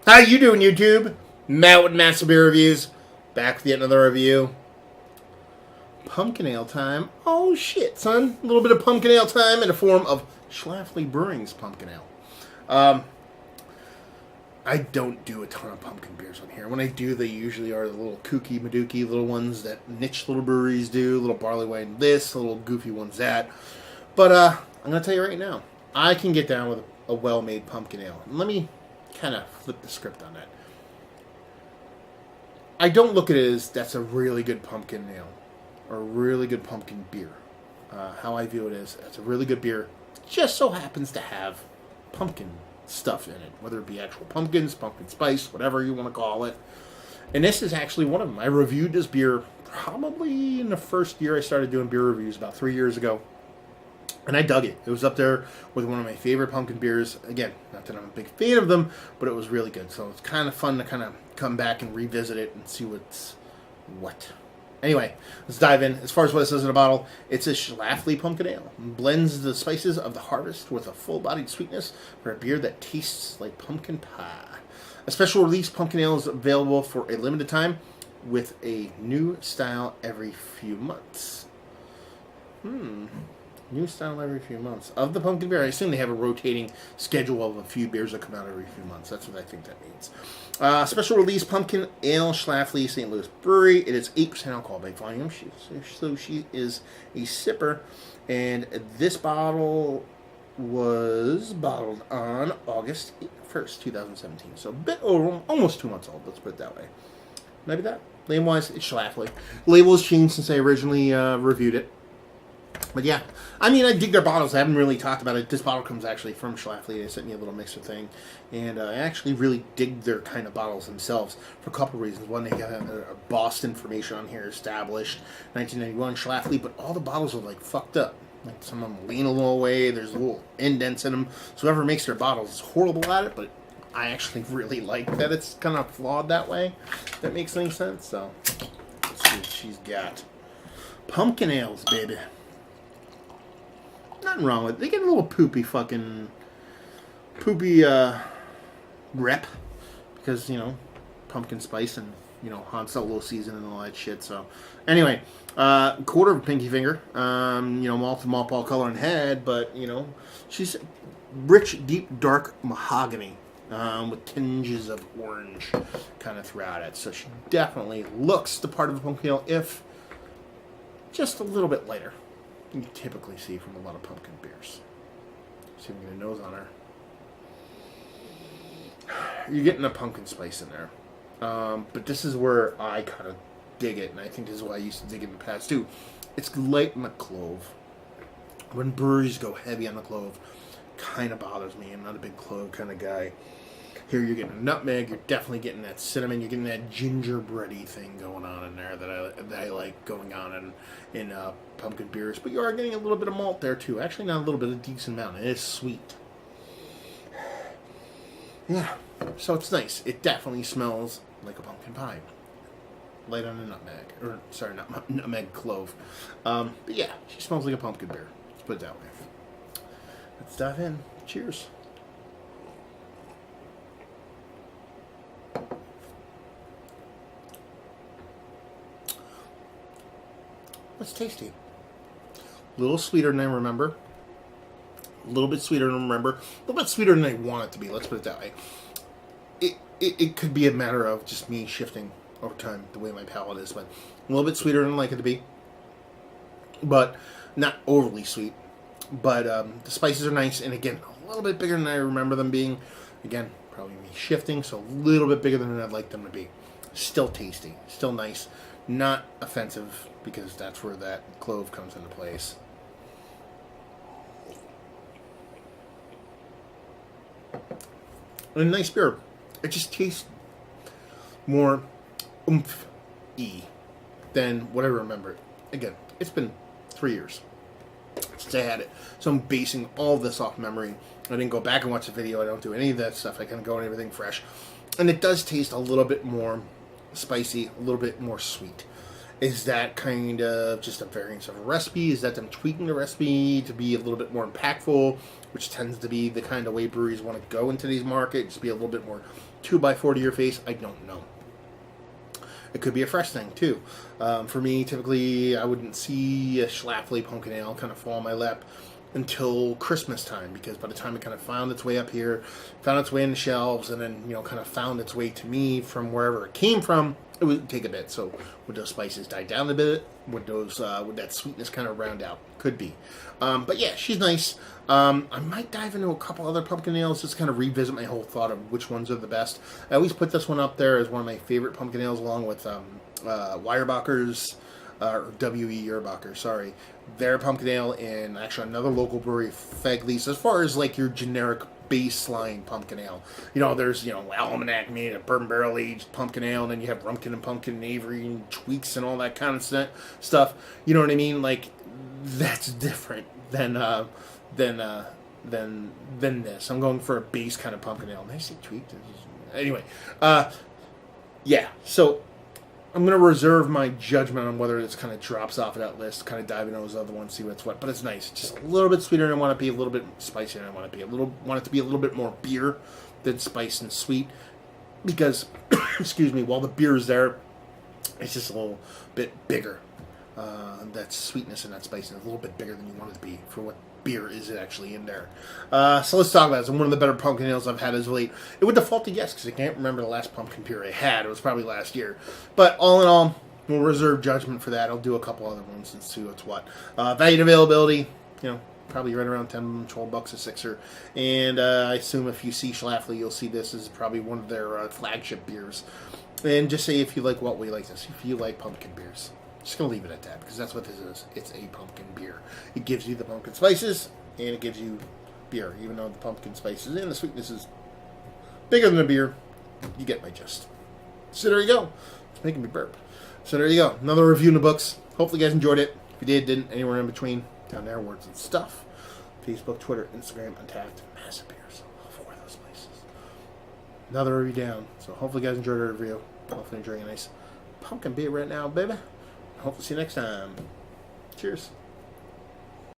How you doing, YouTube? Matt with Massive Beer Reviews. Back with yet another review. Pumpkin ale time. Oh shit, son. A little bit of pumpkin ale time in the form of Schlafly Brewing's pumpkin ale. I don't do a ton of pumpkin beers on here. When I do, they usually are the little kooky, madooky little ones that niche little breweries do. Little barley wine this, little goofy ones that. But I'm going to tell you right now, I can get down with a well-made pumpkin ale. And let me kind of flip the script on that. I don't look at it as that's a really good pumpkin ale or a really good pumpkin beer. How I view it is it's a really good beer. It just so happens to have pumpkin stuff in it, whether it be actual pumpkins, pumpkin spice, whatever you want to call it. And this is actually one of them. I reviewed this beer probably in the first year I started doing beer reviews, about 3 years ago. And I dug it. It was up there with one of my favorite pumpkin beers. Again, not that I'm a big fan of them, but it was really good. So it's kind of fun to kind of come back and revisit it and see what's what. Anyway, let's dive in. As far as what it says in the bottle, it's a Schlafly pumpkin ale. It blends the spices of the harvest with a full-bodied sweetness for a beer that tastes like pumpkin pie. A special release pumpkin ale is available for a limited time with a new style every few months. New style every few months. Of the pumpkin beer, I assume they have a rotating schedule of a few beers that come out every few months. That's what I think that means. Special release pumpkin ale, Schlafly, St. Louis Brewery. It is 8% alcohol by volume, so she is a sipper. And this bottle was bottled on August 1st, 2017. So a bit over, almost 2 months old, let's put it that way. Maybe that. Name-wise, it's Schlafly. Label has changed since I originally reviewed it. But yeah, I mean, I dig their bottles. I haven't really talked about it. This bottle comes actually from Schlafly. They sent me a little mixer thing. And I actually really dig their kind of bottles themselves for a couple reasons. One, they got a Boston information on here established, 1991 Schlafly, but all the bottles are like fucked up. Like some of them lean a little away. There's little indents in them. So whoever makes their bottles is horrible at it, but I actually really like that it's kind of flawed that way. If that makes any sense. So let's see what she's got. Pumpkin ales, baby. Nothing wrong with it. They get a little poopy rep because, you know, pumpkin spice and, you know, Han Solo season and all that shit. So, anyway, quarter of a pinky finger. You know, malt ball color in head, but, you know, she's rich, deep, dark mahogany with tinges of orange kind of throughout it. So she definitely looks the part of a pumpkin ale, if just a little bit lighter. You typically see from a lot of pumpkin beers. See if we get a nose on her. You're getting a pumpkin spice in there. But this is where I kind of dig it, and I think this is why I used to dig it in the past too. It's light in the clove. When breweries go heavy on the clove, kind of bothers me. I'm not a big clove kind of guy. Here you're getting a nutmeg, you're definitely getting that cinnamon, you're getting that gingerbready thing going on in there that I like going on in pumpkin beers. But you are getting a little bit of malt there too. Actually, not a little bit, a decent amount. It is sweet. Yeah, so it's nice. It definitely smells like a pumpkin pie. Light on a nutmeg. Or, sorry, not nutmeg, clove. But yeah, she smells like a pumpkin beer. Let's put it that way. Let's dive in. Cheers. It's tasty. A little sweeter than I remember. A little bit sweeter than I remember. A little bit sweeter than I want it to be. Let's put it that way. It could be a matter of just me shifting over time, the way my palate is. But a little bit sweeter than I like it to be. But not overly sweet. But the spices are nice. And again, a little bit bigger than I remember them being. Again, probably me shifting. So a little bit bigger than I'd like them to be. Still tasty. Still nice. Not offensive, because that's where that clove comes into place. And a nice beer. It just tastes more oomph-y than what I remember. Again, it's been 3 years since I had it. So I'm basing all this off memory. I didn't go back and watch the video. I don't do any of that stuff. I kind of go on everything fresh. And it does taste a little bit more spicy, a little bit more sweet. Is that kind of just a variance of a recipe? Is that them tweaking the recipe to be a little bit more impactful, which tends to be the kind of way breweries want to go in today's market, just be a little bit more 2x4 to your face? I don't know. It could be a fresh thing, too. For me, typically, I wouldn't see a Schlafly Pumpkin Ale kind of fall on my lap until Christmas time, because by the time it kind of found its way up here, found its way in the shelves, and then, kind of found its way to me from wherever it came from, it would take a bit. So would those spices die down a bit? Would that sweetness kind of round out? Could be. But yeah, she's nice. I might dive into a couple other pumpkin ales, just kind of revisit my whole thought of which ones are the best. I always put this one up there as one of my favorite pumpkin ales, along with Weyerbacher's, or W.E. Yerbacher, sorry. Their pumpkin ale, and actually another local brewery, Fegley's, as far as like your generic baseline pumpkin ale. There's, Almanac made a bourbon barrel aged pumpkin ale, and then you have Rumpkin and Pumpkin and Avery and Tweaks and all that kind of stuff. You know what I mean? Like, that's different than this. I'm going for a base kind of pumpkin ale. Did I say Tweaked? Anyway, yeah, so I'm going to reserve my judgment on whether this kind of drops off of that list, kind of dive into those other ones, see what's what. But it's nice. Just a little bit sweeter than I want it to be, a little bit spicier than I want it to be. Want it to be a little bit more beer than spice and sweet. Because, excuse me, while the beer is there, it's just a little bit bigger. That sweetness and that spiciness is a little bit bigger than you want it to be for what beer is actually in there. So let's talk about this. And one of the better pumpkin ales I've had as of late. It would default to yes, because I can't remember the last pumpkin beer I had. It was probably last year. But all in all, we'll reserve judgment for that. I'll do a couple other ones and see what's what. Value and availability, probably right around $10, $12 a sixer. And I assume if you see Schlafly, you'll see this is probably one of their flagship beers. And just say if you like what we like this, if you like pumpkin beers. Just going to leave it at that, because that's what this is. It's a pumpkin beer. It gives you the pumpkin spices, and it gives you beer. Even though the pumpkin spices and the sweetness is bigger than the beer, you get my gist. So there you go. It's making me burp. So there you go. Another review in the books. Hopefully you guys enjoyed it. If you did, didn't, anywhere in between, down there, words and stuff. Facebook, Twitter, Instagram, Untapped, Massive Beers. All four of those places. Another review down. So hopefully you guys enjoyed our review. Hopefully enjoying a nice pumpkin beer right now, baby. Hope to see you next time. Cheers.